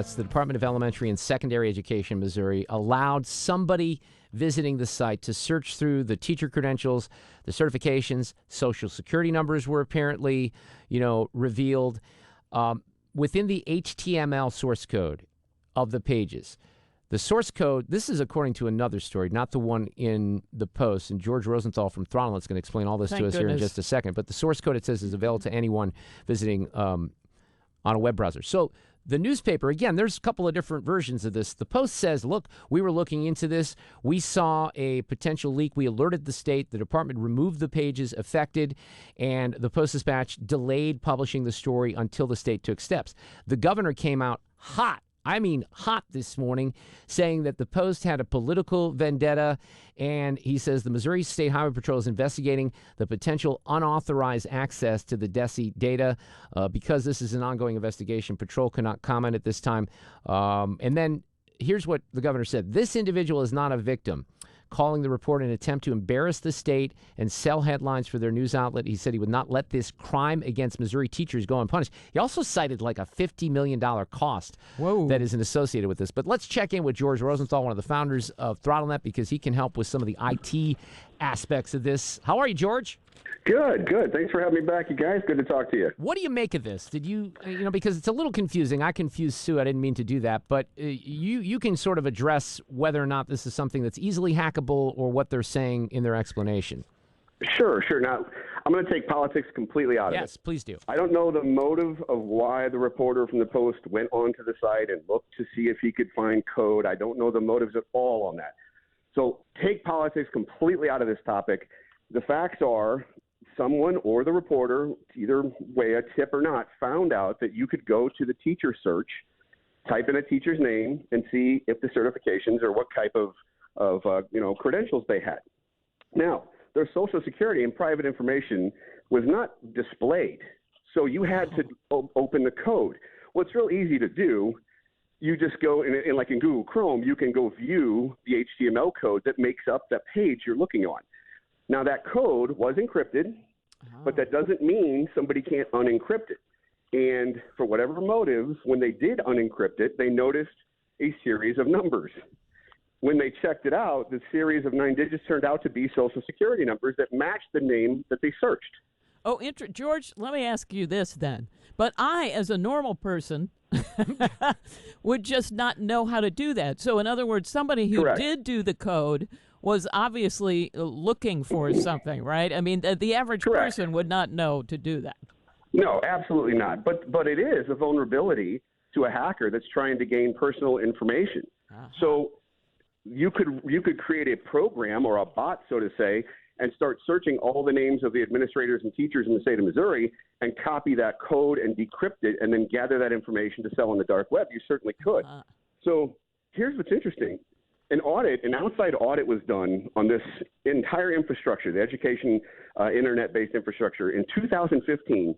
That's the Department of Elementary and Secondary Education in Missouri allowed somebody visiting the site to search through the teacher credentials, the certifications, social security numbers were apparently, revealed within the HTML source code of the pages. The source code, this is according to another story, not the one in the Post, and George Rosenthal from ThrottleNet is going to explain all this to us here in just a second. But the source code, it says, is available to anyone visiting on a web browser. So the newspaper, again, there's a couple of different versions of this. The Post says, look, we were looking into this. We saw a potential leak. We alerted the state. The department removed the pages affected, and the Post-Dispatch delayed publishing the story until the state took steps. The governor came out hot this morning, saying that the Post had a political vendetta, and he says the Missouri State Highway Patrol is investigating the potential unauthorized access to the DESE data. Because this is an ongoing investigation, Patrol cannot comment at this time. And then here's what the governor said. This individual is not a victim, calling the report an attempt to embarrass the state and sell headlines for their news outlet. He said he would not let this crime against Missouri teachers go unpunished. He also cited like a $50 million cost that isn't associated with this. But let's check in with George Rosenthal, one of the founders of ThrottleNet, because he can help with some of the IT aspects of this. How are you, George? Good. Thanks for having me back, you guys. Good to talk to you. What do you make of this? Did you, because it's a little confusing. I confused Sue. I didn't mean to do that. But you can sort of address whether or not this is something that's easily hackable or what they're saying in their explanation. Sure. Now, I'm going to take politics completely out of it. Yes, please do. I don't know the motive of why the reporter from the Post went onto the site and looked to see if he could find code. I don't know the motives at all on that. So take politics completely out of this topic. The facts are someone or the reporter, either way, a tip or not, found out that you could go to the teacher search, type in a teacher's name, and see if the certifications or what type of credentials they had. Now, their Social Security and private information was not displayed, so you had to open the code. Well, it's real easy to do. You just go in like in Google Chrome, you can go view the HTML code that makes up that page you're looking on. Now, that code was encrypted, but that doesn't mean somebody can't unencrypt it. And for whatever motives, when they did unencrypt it, they noticed a series of numbers. When they checked it out, the series of 9 digits turned out to be Social Security numbers that matched the name that they searched. Oh, George, let me ask you this then. But I, as a normal person, would just not know how to do that. So, in other words, somebody who did do the code was obviously looking for something, right? I mean, the average person would not know to do that. No, absolutely not. But it is a vulnerability to a hacker that's trying to gain personal information. So you could create a program or a bot, so to say, and start searching all the names of the administrators and teachers in the state of Missouri and copy that code and decrypt it and then gather that information to sell on the dark web. You certainly could. So here's what's interesting. An outside audit was done on this entire infrastructure, the education internet-based infrastructure, in 2015,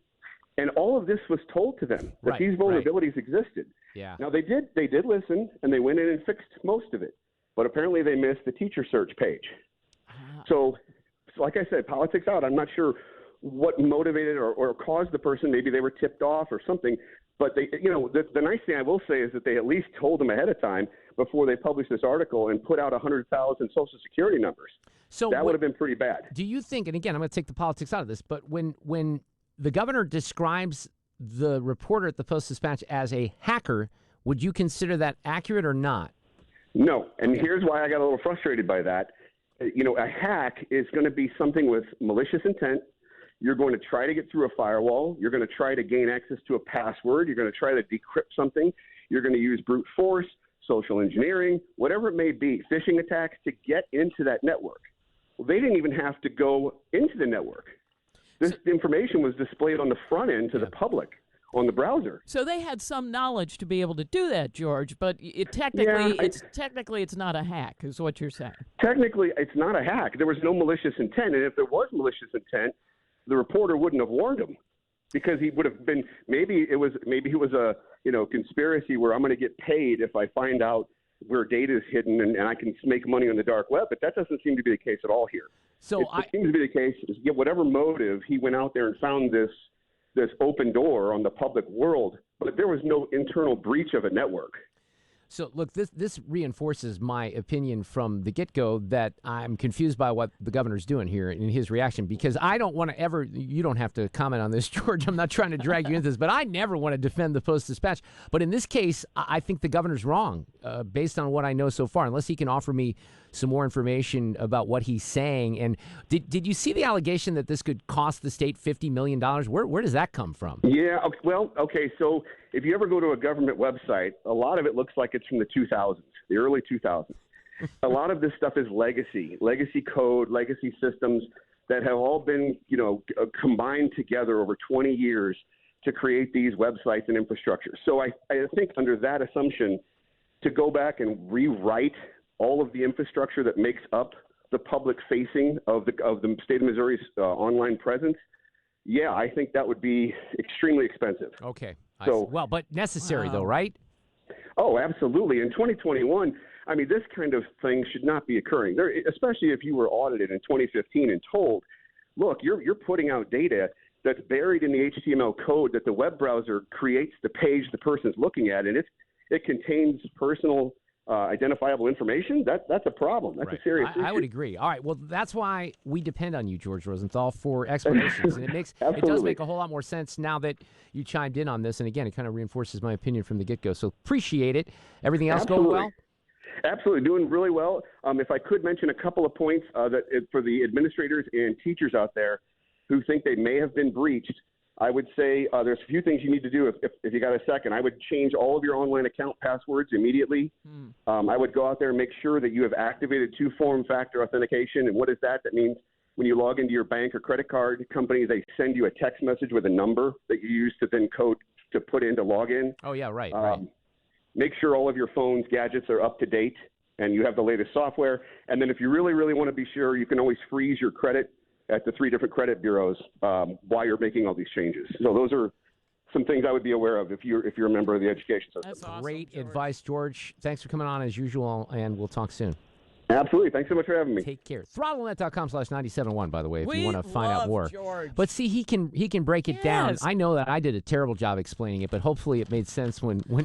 and all of this was told to them that these vulnerabilities existed. Yeah. Now they did listen, and they went in and fixed most of it, but apparently they missed the teacher search page. So like I said, politics out. I'm not sure what motivated or caused the person. Maybe they were tipped off or something. But they, the nice thing I will say is that they at least told them ahead of time before they published this article and put out 100,000 Social Security numbers. So that would have been pretty bad. Do you think? And again, I'm going to take the politics out of this. But when the governor describes the reporter at the Post-Dispatch as a hacker, would you consider that accurate or not? No. And here's why I got a little frustrated by that. A hack is going to be something with malicious intent. You're going to try to get through a firewall. You're going to try to gain access to a password. You're going to try to decrypt something. You're going to use brute force, social engineering, whatever it may be, phishing attacks to get into that network. Well, they didn't even have to go into the network. This information was displayed on the front end to the public on the browser. So they had some knowledge to be able to do that, George, but technically it's not a hack, is what you're saying. Technically, it's not a hack. There was no malicious intent, and if there was malicious intent, the reporter wouldn't have warned him, because he would have been maybe it was a conspiracy where I'm going to get paid if I find out where data is hidden and I can make money on the dark web. But that doesn't seem to be the case at all here. So it seems to be the case whatever motive, he went out there and found this open door on the public world but there was no internal breach of a network. So, look, this reinforces my opinion from the get-go that I'm confused by what the governor's doing here in his reaction, because I don't want to ever – you don't have to comment on this, George. I'm not trying to drag you into this, but I never want to defend the Post-Dispatch. But in this case, I think the governor's wrong based on what I know so far, unless he can offer me some more information about what he's saying. And did you see the allegation that this could cost the state $50 million? Where does that come from? Yeah, okay, so if you ever go to a government website, a lot of it looks like it's from the 2000s, the early 2000s. A lot of this stuff is legacy code, legacy systems that have all been, combined together over 20 years to create these websites and infrastructure. So I think under that assumption, to go back and rewrite all of the infrastructure that makes up the public facing of the state of Missouri's online presence, yeah, I think that would be extremely expensive. Okay. So, but necessary though, right? Oh, absolutely. In 2021, I mean, this kind of thing should not be occurring, especially if you were audited in 2015 and told, look, you're putting out data that's buried in the HTML code that the web browser creates the page the person's looking at, and it contains personal identifiable information. That's a problem. That's right. a serious issue. I would agree. All right. Well, that's why we depend on you, George Rosenthal, for explanations. And it does make a whole lot more sense now that you chimed in on this. And again, it kind of reinforces my opinion from the get-go. So appreciate it. Everything else going well? Absolutely. Doing really well. If I could mention a couple of points for the administrators and teachers out there who think they may have been breached, I would say there's a few things you need to do if you got a second. I would change all of your online account passwords immediately. I would go out there and make sure that you have activated two-form factor authentication. And what is that? That means when you log into your bank or credit card company, they send you a text message with a number that you use to then code to put in to log in. Oh, yeah, right. Make sure all of your phone's gadgets are up to date and you have the latest software. And then if you really, really want to be sure, you can always freeze your credit at the 3 different credit bureaus while you're making all these changes. So those are some things I would be aware of if you're a member of the education system. That's awesome, Great George. advice, George. Thanks for coming on as usual, and we'll talk soon. Absolutely. Thanks so much for having me. Take care. ThrottleNet.com/971, by the way, if We you want to find out love more. George. But see, he can break it down. Yes. I know that I did a terrible job explaining it, but hopefully it made sense when Well,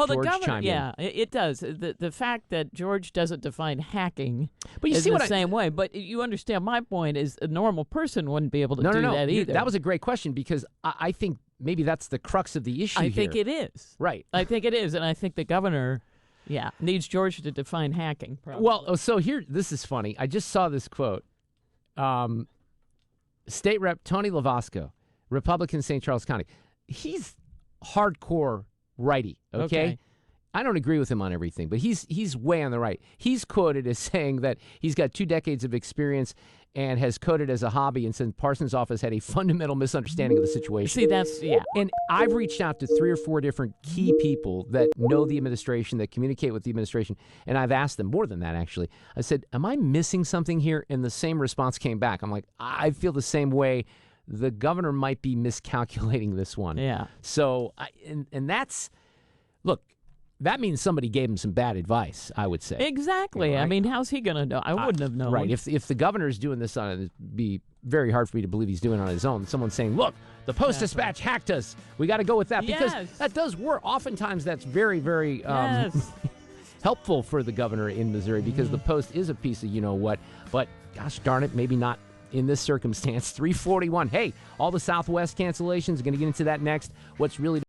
George the governor, chimed in. yeah, it does. The fact that George doesn't define hacking But you is see the what same way. But you understand my point is a normal person wouldn't be able to do that either. That was a great question because I think maybe that's the crux of the issue I here. think it is. Right. I think it is, and I think the governor, needs George to define hacking. Probably. Well, so here, this is funny. I just saw this quote. State Rep Tony Lavasco, Republican, St. Charles County. He's hardcore righty, okay? I don't agree with him on everything, but he's way on the right. He's quoted as saying that he's got 2 decades of experience and has coded as a hobby, and said Parsons' office had a fundamental misunderstanding of the situation. See, that's, And I've reached out to 3 or 4 different key people that know the administration, that communicate with the administration, and I've asked them, more than that actually, I said, am I missing something here? And the same response came back. I'm like, I feel the same way. The governor might be miscalculating this one. Yeah. So, and that's, look, that means somebody gave him some bad advice, I would say. Exactly. Right? I mean, how's he going to know? I wouldn't have known. Right. If the governor's doing this on it, it'd be very hard for me to believe he's doing it on his own. Someone's saying, look, the Post-Dispatch hacked us. We got to go with that because that does work. Oftentimes that's very, very helpful for the governor in Missouri because the Post is a piece of you-know-what. But gosh darn it, maybe not in this circumstance. 341. Hey, all the Southwest cancellations, going to get into that next. What's really